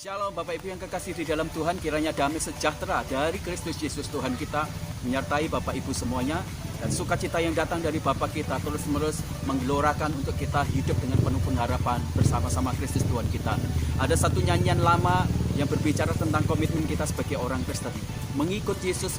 Shalom Bapak Ibu yang kekasih di dalam Tuhan, kiranya damai sejahtera dari Kristus Yesus Tuhan kita menyertai Bapak Ibu semuanya, dan sukacita yang datang dari Bapa kita terus-menerus menggelorakan untuk kita hidup dengan penuh pengharapan bersama-sama Kristus Tuhan kita. Ada satu nyanyian lama yang berbicara tentang komitmen kita sebagai orang Kristen. Mengikut Yesus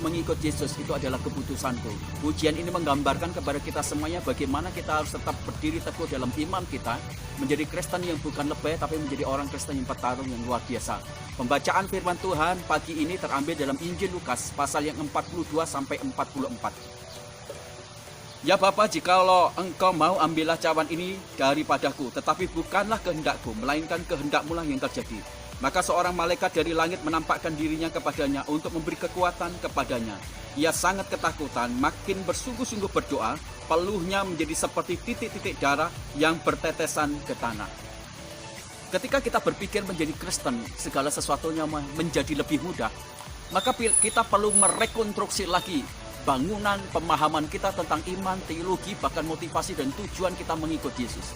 itu adalah keputusanku. Pujian ini menggambarkan kepada kita semuanya bagaimana kita harus tetap berdiri teguh dalam iman kita, menjadi Kristen yang bukan lebay tapi menjadi orang Kristen yang petarung yang luar biasa. Pembacaan firman Tuhan pagi ini terambil dalam Injil Lukas pasal yang 42 sampai 44. Ya Bapa, jikalau engkau mau, ambillah cawan ini daripadaku, tetapi bukanlah kehendakku, melainkan kehendakmu lah yang terjadi. Maka seorang malaikat dari langit menampakkan dirinya kepadanya untuk memberi kekuatan kepadanya. Ia sangat ketakutan, makin bersungguh-sungguh berdoa, peluhnya menjadi seperti titik-titik darah yang bertetesan ke tanah. Ketika kita berpikir menjadi Kristen, segala sesuatunya menjadi lebih mudah, maka kita perlu merekonstruksi lagi bangunan pemahaman kita tentang iman, teologi, bahkan motivasi dan tujuan kita mengikut Yesus.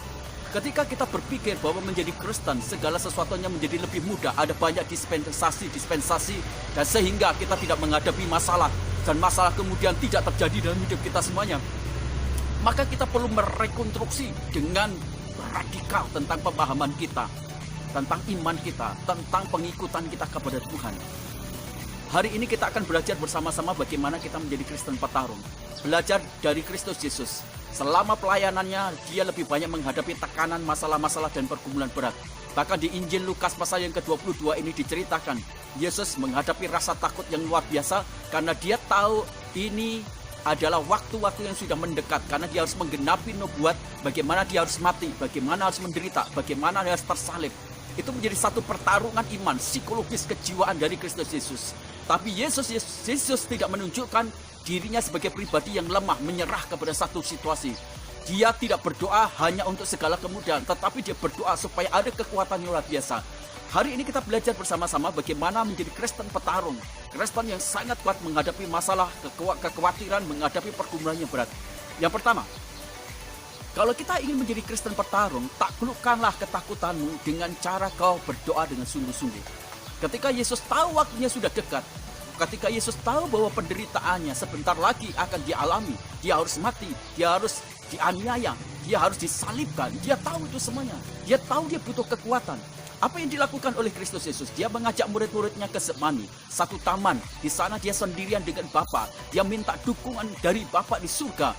Ketika kita berpikir bahwa menjadi Kristen segala sesuatunya menjadi lebih mudah, ada banyak dispensasi, dan sehingga kita tidak menghadapi masalah, dan masalah kemudian tidak terjadi dalam hidup kita semuanya, maka kita perlu merekonstruksi dengan radikal tentang pemahaman kita, tentang iman kita, tentang pengikutan kita kepada Tuhan. Hari ini kita akan belajar bersama-sama bagaimana kita menjadi Kristen petarung. Belajar dari Kristus Yesus. Selama pelayanannya, dia lebih banyak menghadapi tekanan, masalah-masalah, dan pergumulan berat. Bahkan di Injil Lukas pasal yang ke-22 ini diceritakan, Yesus menghadapi rasa takut yang luar biasa karena dia tahu ini adalah waktu-waktu yang sudah mendekat, karena dia harus menggenapi nubuat, bagaimana dia harus mati, bagaimana harus menderita, bagaimana dia harus tersalib. Itu menjadi satu pertarungan iman, psikologis kejiwaan dari Kristus Yesus. Tapi Yesus tidak menunjukkan dirinya sebagai pribadi yang lemah, menyerah kepada satu situasi. Dia tidak berdoa hanya untuk segala kemudahan, tetapi dia berdoa supaya ada kekuatan yang luar biasa. Hari ini kita belajar bersama-sama bagaimana menjadi Kristen petarung. Kristen yang sangat kuat menghadapi masalah, kekhawatiran, menghadapi pergumulan yang berat. Yang pertama, kalau kita ingin menjadi Kristen petarung, taklukkanlah ketakutanmu dengan cara kau berdoa dengan sungguh-sungguh. Ketika Yesus tahu waktunya sudah dekat, ketika Yesus tahu bahwa penderitaannya sebentar lagi akan dialami, dia harus mati, dia harus dianiaya, dia harus disalibkan, dia tahu itu semuanya. Dia tahu dia butuh kekuatan. Apa yang dilakukan oleh Kristus Yesus? Dia mengajak murid-muridnya ke Getsemani, satu taman. Di sana dia sendirian dengan Bapa. Dia minta dukungan dari Bapa di surga.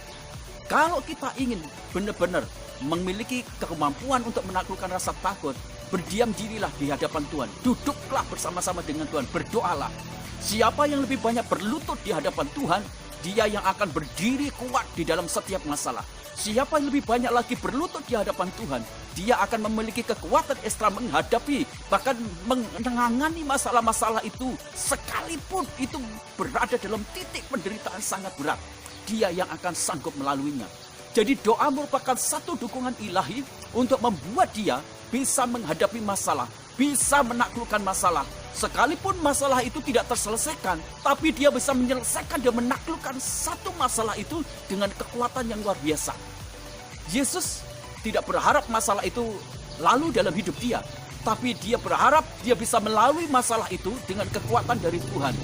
Kalau kita ingin benar-benar memiliki kemampuan untuk menaklukkan rasa takut, berdiam dirilah di hadapan Tuhan. Duduklah bersama-sama dengan Tuhan, berdoalah. Siapa yang lebih banyak berlutut di hadapan Tuhan, dia yang akan berdiri kuat di dalam setiap masalah. Siapa yang lebih banyak lagi berlutut di hadapan Tuhan, dia akan memiliki kekuatan ekstra menghadapi, bahkan menangani masalah-masalah itu, sekalipun itu berada dalam titik penderitaan sangat berat. Dia yang akan sanggup melaluinya. Jadi doa merupakan satu dukungan ilahi untuk membuat dia bisa menghadapi masalah, bisa menaklukkan masalah. Sekalipun masalah itu tidak terselesaikan, tapi dia bisa menyelesaikan dan menaklukkan satu masalah itu dengan kekuatan yang luar biasa. Yesus tidak berharap masalah itu lalu dalam hidup dia, tapi dia berharap dia bisa melalui masalah itu dengan kekuatan dari Tuhan.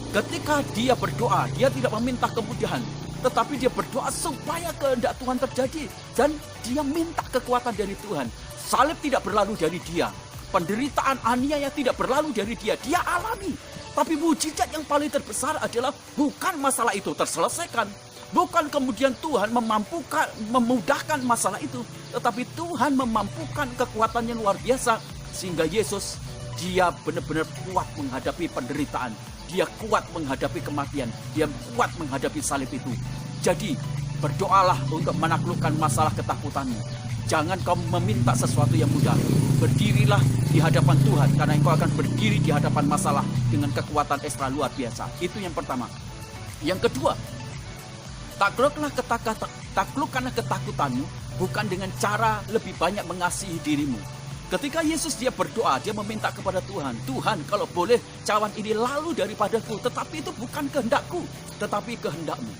Ketika dia berdoa, dia tidak meminta kemudahan, tetapi dia berdoa supaya kehendak Tuhan terjadi, dan dia minta kekuatan dari Tuhan. Salib tidak berlalu dari dia, penderitaan aniaya tidak berlalu dari dia, dia alami. Tapi mujizat yang paling terbesar adalah bukan masalah itu terselesaikan, bukan kemudian Tuhan memudahkan masalah itu, tetapi Tuhan memampukan kekuatan yang luar biasa, sehingga Yesus, dia benar-benar kuat menghadapi penderitaan. Dia kuat menghadapi kematian. Dia kuat menghadapi salib itu. Jadi, berdoalah untuk menaklukkan masalah ketakutanmu. Jangan kau meminta sesuatu yang mudah. Berdirilah di hadapan Tuhan, karena engkau akan berdiri di hadapan masalah dengan kekuatan ekstra luar biasa. Itu yang pertama. Yang kedua, taklukkanlah ketakutanmu bukan dengan cara lebih banyak mengasihi dirimu. Ketika Yesus dia berdoa, dia meminta kepada Tuhan, Tuhan kalau boleh cawan ini lalu daripadaku, tetapi itu bukan kehendakku, tetapi kehendakmu.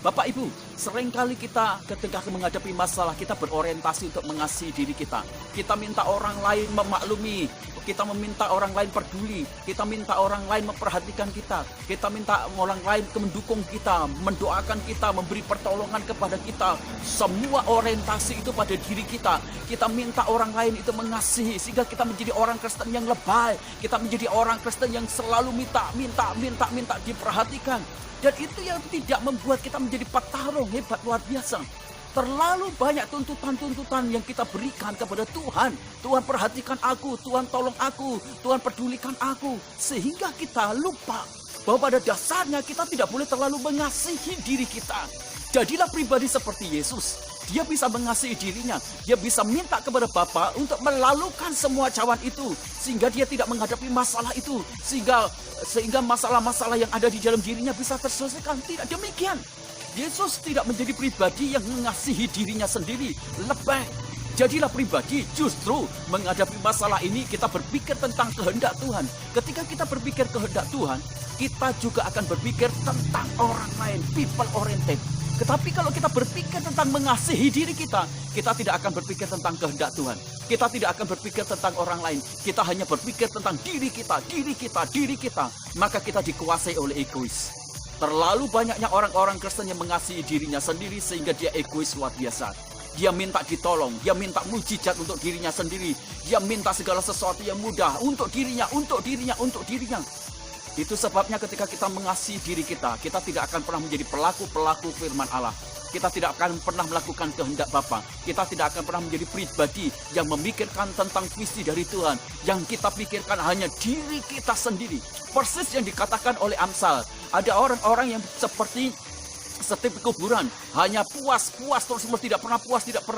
Bapak Ibu, seringkali kita ketika menghadapi masalah, kita berorientasi untuk mengasihi diri kita. Kita minta orang lain memaklumi, kita meminta orang lain peduli, kita minta orang lain memperhatikan kita, kita minta orang lain mendukung kita, mendoakan kita, memberi pertolongan kepada kita. Semua orientasi itu pada diri kita. Kita minta orang lain itu mengasihi, sehingga kita menjadi orang Kristen yang lebay. Kita menjadi orang Kristen yang selalu minta diperhatikan. Dan itu yang tidak membuat kita menjadi petarung hebat luar biasa. Terlalu banyak tuntutan-tuntutan yang kita berikan kepada Tuhan. Tuhan perhatikan aku, Tuhan tolong aku, Tuhan pedulikan aku. Sehingga kita lupa bahwa pada dasarnya kita tidak boleh terlalu mengasihi diri kita. Jadilah pribadi seperti Yesus. Dia bisa mengasihi dirinya. Dia bisa minta kepada Bapa untuk melalukan semua cawan itu. Sehingga dia tidak menghadapi masalah itu. Sehingga masalah-masalah yang ada di dalam dirinya bisa terselesaikan. Tidak demikian. Yesus tidak menjadi pribadi yang mengasihi dirinya sendiri. Lebih. Jadilah pribadi justru menghadapi masalah ini kita berpikir tentang kehendak Tuhan. Ketika kita berpikir kehendak Tuhan, kita juga akan berpikir tentang orang lain. People oriented. Tetapi kalau kita berpikir tentang mengasihi diri kita, kita tidak akan berpikir tentang kehendak Tuhan. Kita tidak akan berpikir tentang orang lain. Kita hanya berpikir tentang diri kita. Maka kita dikuasai oleh egois. Terlalu banyaknya orang-orang Kristen yang mengasihi dirinya sendiri sehingga dia egois luar biasa. Dia minta ditolong, dia minta mujizat untuk dirinya sendiri. Dia minta segala sesuatu yang mudah untuk dirinya. Itu sebabnya ketika kita mengasihi diri kita, kita tidak akan pernah menjadi pelaku-pelaku firman Allah. Kita tidak akan pernah melakukan kehendak Bapa. Kita tidak akan pernah menjadi pribadi yang memikirkan tentang visi dari Tuhan. Yang kita pikirkan hanya diri kita sendiri. Persis yang dikatakan oleh Amsal. Ada orang-orang yang seperti setiap kuburan, hanya puas terus tidak pernah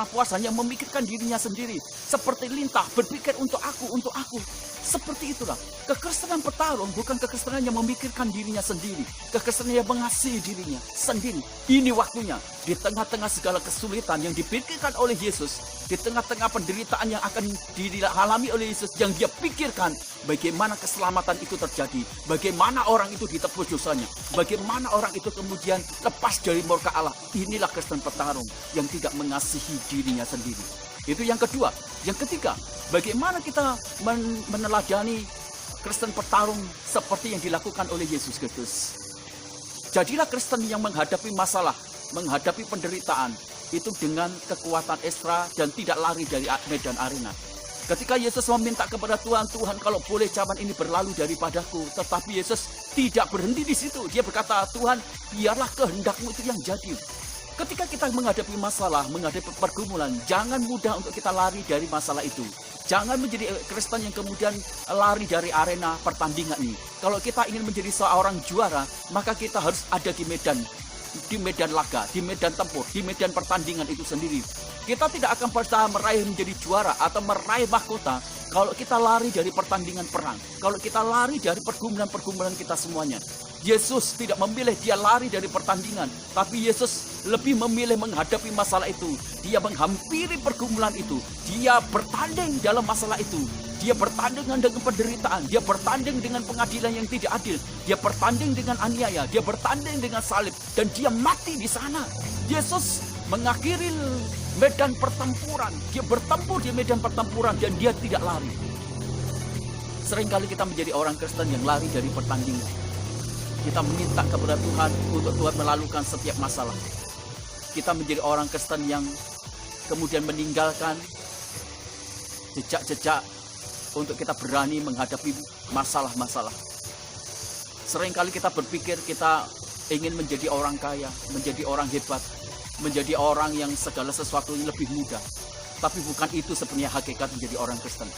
puas, hanya memikirkan dirinya sendiri. Seperti lintah, berpikir untuk aku. Seperti itulah. Kekristenan petarung bukan kekristenan yang memikirkan dirinya sendiri. Kekristenan yang mengasihi dirinya sendiri. Ini waktunya. Di tengah-tengah segala kesulitan yang dipikirkan oleh Yesus, di tengah-tengah penderitaan yang akan dialami oleh Yesus, yang dia pikirkan bagaimana keselamatan itu terjadi, bagaimana orang itu ditebus dosanya, bagaimana orang itu kemudian lepas dari murka Allah. Inilah Kristen petarung yang tidak mengasihi dirinya sendiri. Itu yang kedua. Yang ketiga, bagaimana kita meneladani Kristen petarung seperti yang dilakukan oleh Yesus Kristus. Jadilah Kristen yang menghadapi masalah, menghadapi penderitaan, itu dengan kekuatan ekstra dan tidak lari dari medan arena. Ketika Yesus meminta kepada Tuhan, kalau boleh cawan ini berlalu daripadaku. Tetapi Yesus tidak berhenti di situ. Dia berkata, Tuhan, biarlah kehendakmu itu yang jadi. Ketika kita menghadapi masalah, menghadapi pergumulan, jangan mudah untuk kita lari dari masalah itu. Jangan menjadi Kristen yang kemudian lari dari arena pertandingan ini. Kalau kita ingin menjadi seorang juara, maka kita harus ada di medan laga, di medan tempur, di medan pertandingan itu sendiri. Kita tidak akan bisa meraih menjadi juara atau meraih mahkota kalau kita lari dari pertandingan perang. Kalau kita lari dari pergumulan-pergumulan kita semuanya. Yesus tidak memilih dia lari dari pertandingan, tapi Yesus lebih memilih menghadapi masalah itu. Dia menghampiri pergumulan itu. Dia bertanding dalam masalah itu. Dia bertanding dengan penderitaan. Dia bertanding dengan pengadilan yang tidak adil. Dia bertanding dengan aniaya. Dia bertanding dengan salib. Dan dia mati di sana. Yesus mengakhiri medan pertempuran. Dia bertempur di medan pertempuran dan dia tidak lari. Seringkali kita menjadi orang Kristen yang lari dari pertandingan. Kita meminta kepada Tuhan untuk Tuhan melalukan setiap masalah. Kita menjadi orang Kristen yang kemudian meninggalkan jejak-jejak untuk kita berani menghadapi masalah-masalah. Seringkali kita berpikir kita ingin menjadi orang kaya, menjadi orang hebat, menjadi orang yang segala sesuatunya lebih mudah. Tapi bukan itu sebenarnya hakikat menjadi orang Kristen.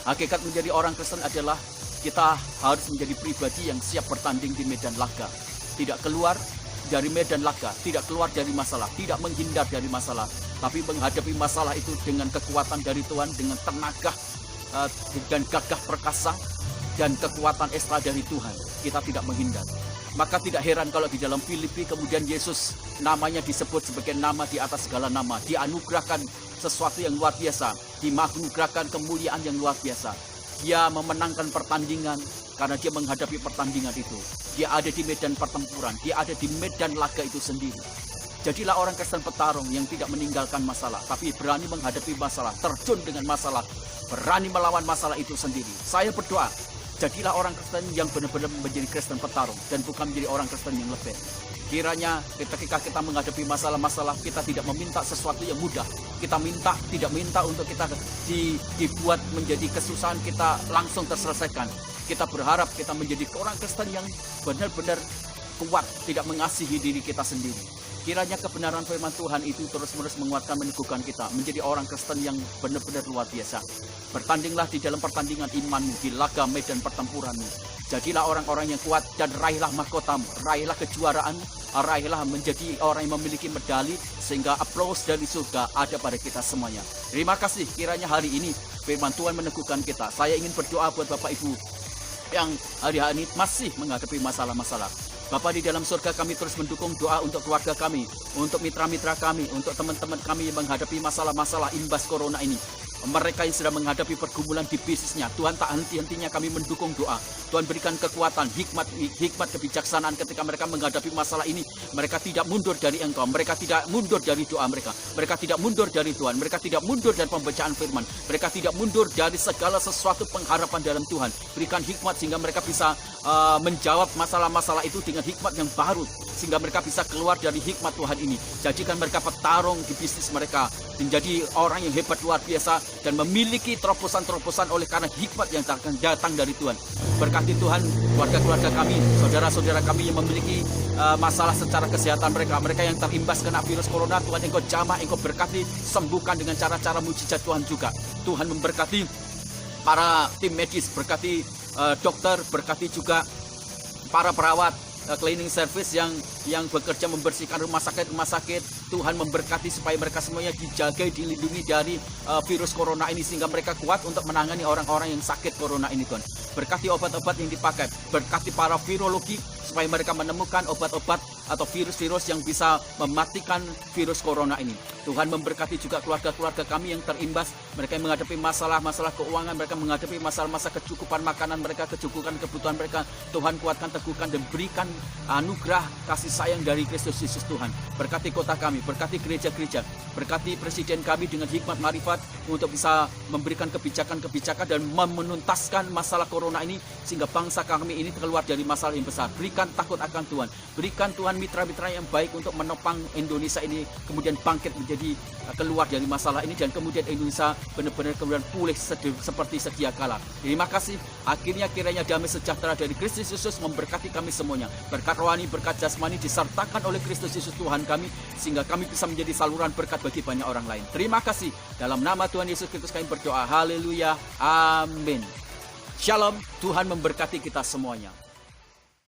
Hakikat menjadi orang Kristen adalah kita harus menjadi pribadi yang siap bertanding di medan laga. Tidak keluar dari medan laga, tidak keluar dari masalah, tidak menghindar dari masalah. Tapi menghadapi masalah itu dengan kekuatan dari Tuhan, dengan tenaga dan gagah perkasa dan kekuatan ekstra dari Tuhan. Kita tidak menghindar. Maka tidak heran kalau di dalam Filipi kemudian Yesus namanya disebut sebagai nama di atas segala nama. Dianugerahkan sesuatu yang luar biasa. Dianugerahkan kemuliaan yang luar biasa. Dia memenangkan pertandingan karena dia menghadapi pertandingan itu. Dia ada di medan pertempuran. Dia ada di medan laga itu sendiri. Jadilah orang Kristen petarung yang tidak meninggalkan masalah, tapi berani menghadapi masalah, terjun dengan masalah, berani melawan masalah itu sendiri. Saya berdoa, jadilah orang Kristen yang benar-benar menjadi Kristen petarung dan bukan menjadi orang Kristen yang lebih. Kiranya ketika kita menghadapi masalah-masalah, kita tidak meminta sesuatu yang mudah. Kita tidak minta untuk kita dibuat menjadi kesusahan kita langsung terselesaikan. Kita berharap kita menjadi orang Kristen yang benar-benar kuat, tidak mengasihi diri kita sendiri. Kiranya kebenaran firman Tuhan itu terus-menerus menguatkan, meneguhkan kita menjadi orang Kristen yang benar-benar luar biasa. Bertandinglah di dalam pertandingan imanmu, di laga medan pertempuranmu. Jadilah orang-orang yang kuat dan raihlah mahkotamu, raihlah kejuaraan, raihlah menjadi orang yang memiliki medali sehingga aplaus dari surga ada pada kita semuanya. Terima kasih, kiranya hari ini firman Tuhan meneguhkan kita. Saya ingin berdoa buat Bapak Ibu yang hari-hari ini masih menghadapi masalah-masalah. Bapak di dalam surga, kami terus mendukung doa untuk keluarga kami, untuk mitra-mitra kami, untuk teman-teman kami yang menghadapi masalah-masalah imbas corona ini. Mereka yang sedang menghadapi pergumulan di bisnisnya, Tuhan tak henti-hentinya kami mendukung doa. Tuhan berikan kekuatan, hikmat kebijaksanaan ketika mereka menghadapi masalah ini. Mereka tidak mundur dari Engkau, mereka tidak mundur dari doa mereka. Mereka tidak mundur dari Tuhan, mereka tidak mundur dari pembacaan firman. Mereka tidak mundur dari segala sesuatu pengharapan dalam Tuhan. Berikan hikmat sehingga mereka bisa menjawab masalah-masalah itu dengan hikmat yang baru. Sehingga mereka bisa keluar dari hikmat Tuhan ini. Jadikan mereka petarung di bisnis mereka. Menjadi orang yang hebat luar biasa. Dan memiliki terobosan-terobosan oleh karena hikmat yang datang dari Tuhan. Berkati Tuhan keluarga-keluarga kami, saudara-saudara kami yang memiliki masalah secara kesehatan mereka. Mereka yang terimbas kena virus corona, Tuhan Engkau jamah, Engkau berkati, sembuhkan dengan cara-cara mujizat Tuhan juga. Tuhan memberkati para tim medis, berkati dokter, berkati juga para perawat, cleaning service yang bekerja membersihkan rumah sakit. Tuhan memberkati supaya mereka semuanya dijaga, dilindungi dari virus corona ini sehingga mereka kuat untuk menangani orang-orang yang sakit corona ini, Tuhan. Berkati obat-obat yang dipakai, berkati para virologi supaya mereka menemukan obat-obat atau virus-virus yang bisa mematikan virus corona ini. Tuhan memberkati juga keluarga-keluarga kami yang terimbas, mereka yang menghadapi masalah-masalah keuangan, mereka menghadapi masalah-masalah kecukupan makanan mereka, kecukupan kebutuhan mereka. Tuhan kuatkan, teguhkan dan berikan anugerah kasih sayang dari Kristus Yesus Tuhan. Berkati kota kami, berkati gereja-gereja, berkati presiden kami dengan hikmat marifat untuk bisa memberikan kebijakan-kebijakan dan menuntaskan masalah corona ini sehingga bangsa kami ini keluar dari masalah yang besar. Berikan takut akan Tuhan, berikan Tuhan mitra-mitra yang baik untuk menopang Indonesia ini kemudian bangkit menjadi keluar dari masalah ini dan kemudian Indonesia benar-benar kemudian pulih seperti sedia kala. Terima kasih. Akhirnya kiranya damai sejahtera dari Kristus Yesus memberkati kami semuanya. Berkat rohani, berkat jasmani disertakan oleh Kristus Yesus Tuhan kami sehingga kami bisa menjadi saluran berkat bagi banyak orang lain. Terima kasih. Dalam nama Tuhan Yesus Kristus kami berdoa. Haleluya. Amin. Shalom. Tuhan memberkati kita semuanya.